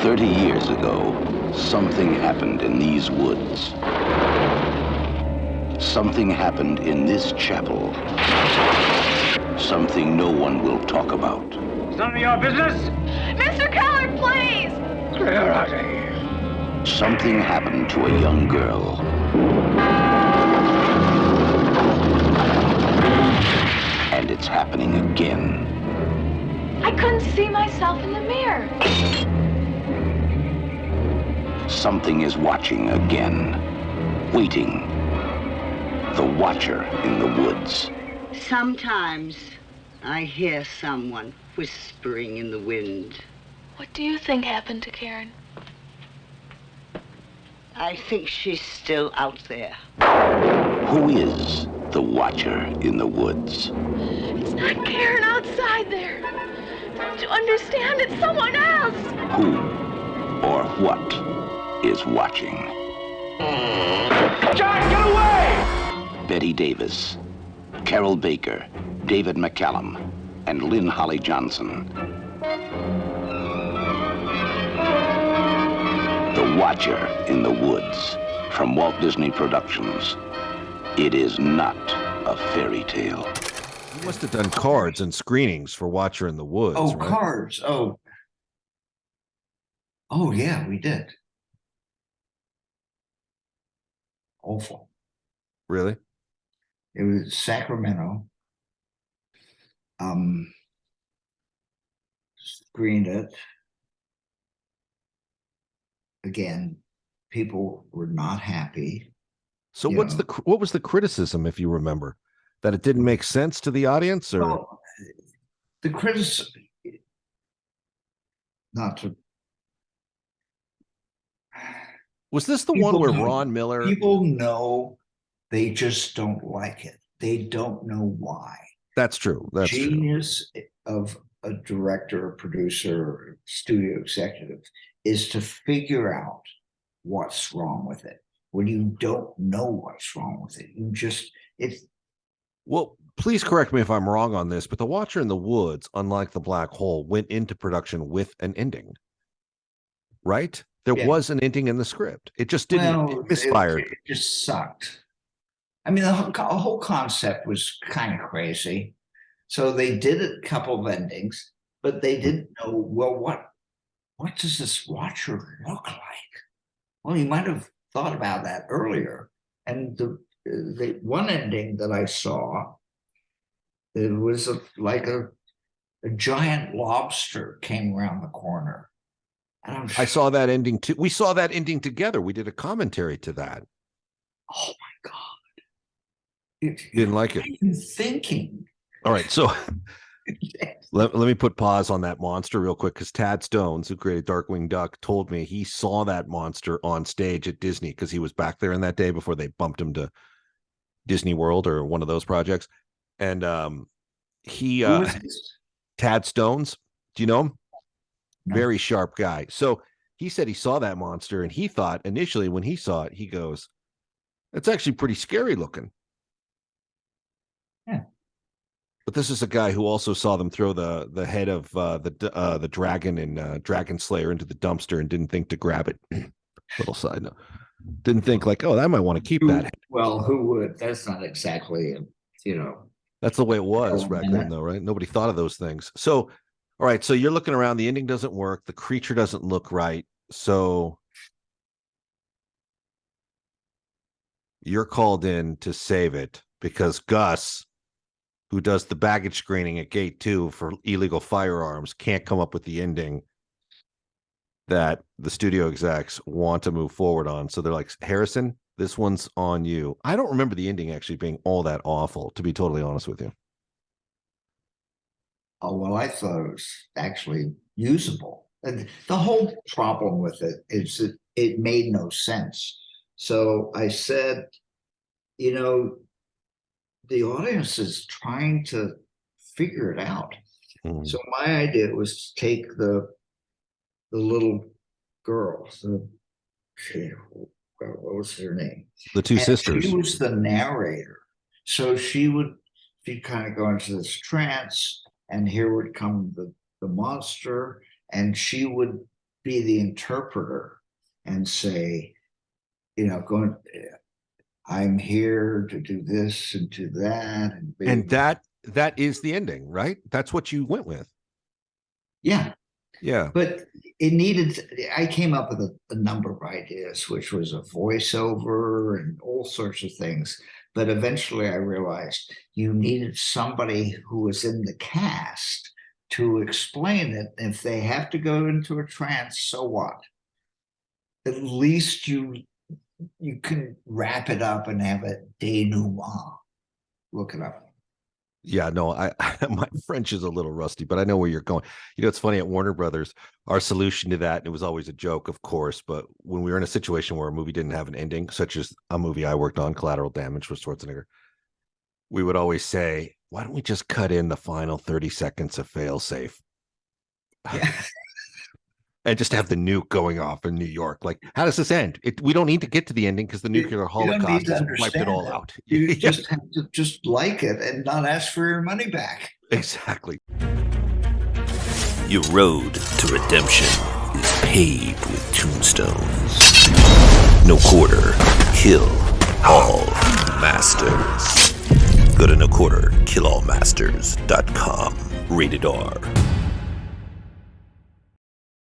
30 years ago, something happened in these woods. Something happened in this chapel. Something no one will talk about. It's none of your business. Mr. Keller, please! Clear out of here. Something happened to a young girl. And it's happening again. I couldn't see myself in the mirror. Something is watching again. Waiting. The watcher in the woods. Sometimes I hear someone whispering in the wind. What do you think happened to Karen? I think she's still out there. Who is the watcher in the woods? It's not Karen outside there. Don't you understand? It's someone else. Who or what is watching? John, get away! Betty Davis, Carol Baker, David McCallum, and Lynn Holly Johnson. The Watcher in the Woods, from Walt Disney Productions. It is not a fairy tale. You must have done cards and screenings for Watcher in the Woods. Oh, right? cards. Oh, yeah, we did. Awful. Really? It was Sacramento. Screened it. Again, people were not happy. So what was the criticism, if you remember? That it didn't make sense to the audience, or Well, the criticism, not to. was this the People one where know- Ron Miller? People know, they just don't like it. They don't know why. That's true. That's true. Genius of a director, producer, studio executive is to figure out what's wrong with it. When you don't know what's wrong with it, it's. Well, please correct me if I'm wrong on this, but The Watcher in the Woods, unlike The Black Hole, went into production with an ending, right? There was an ending in the script. It just didn't. It misfired. It just sucked. I mean, the whole concept was kind of crazy. So they did a couple of endings, but they didn't know, well, what does this Watcher look like? Well, you might have thought about that earlier. And the one ending that I saw, it was like a giant lobster came around the corner. And I saw that ending too. We saw that ending together. We did a commentary to that. Oh my God. Didn't like it. What are you thinking? All right. So let me put pause on that monster real quick, because Tad Stones, who created Darkwing Duck, told me he saw that monster on stage at Disney because he was back there in that day before they bumped him to Disney World or one of those projects. And he Tad Stones, do you know him? No. Very sharp guy. So he said he saw that monster, and he thought initially when he saw it, he goes, "It's actually pretty scary looking." Yeah. But this is a guy who also saw them throw the head of the dragon and Dragon Slayer into the dumpster and didn't think to grab it. Little side note. Didn't think like, oh, I might want to keep that. Well, who would? That's not exactly, That's the way it was back then, though, right? Nobody thought of those things. So, all right. So you're looking around. The ending doesn't work. The creature doesn't look right. So you're called in to save it because Gus, who does the baggage screening at Gate 2 for illegal firearms, can't come up with the ending that the studio execs want to move forward on. So they're like, Harrison, this one's on you. I don't remember the ending actually being all that awful, to be totally honest with you. Oh, well, I thought it was actually usable. And the whole problem with it is that it made no sense. So I said, the audience is trying to figure it out. So my idea was to take the little girl, what was her name? The two sisters. She was the narrator. So she'd kind of go into this trance, and here would come the monster, and she would be the interpreter and say, I'm here to do this and do that. And that is the ending, right? That's what you went with. Yeah. Yeah. But I came up with a number of ideas, which was a voiceover and all sorts of things. But eventually I realized you needed somebody who was in the cast to explain it. If they have to go into a trance, so what? At least you can wrap it up and have a denouement. Look it up. Yeah, no, my French is a little rusty, but I know where you're going. It's funny, at Warner Brothers, our solution to that, and it was always a joke, of course, but when we were in a situation where a movie didn't have an ending, such as a movie I worked on, Collateral Damage with Schwarzenegger, we would always say, why don't we just cut in the final 30 seconds of failsafe? Yeah. And just have the nuke going off in New York. Like, how does this end? We don't need to get to the ending because the nuclear holocaust has wiped it all out. You just have to just like it and not ask for your money back. Exactly. Your road to redemption is paved with tombstones. No quarter, kill all masters. Go to noquarterkillallmasters.com. Rated R.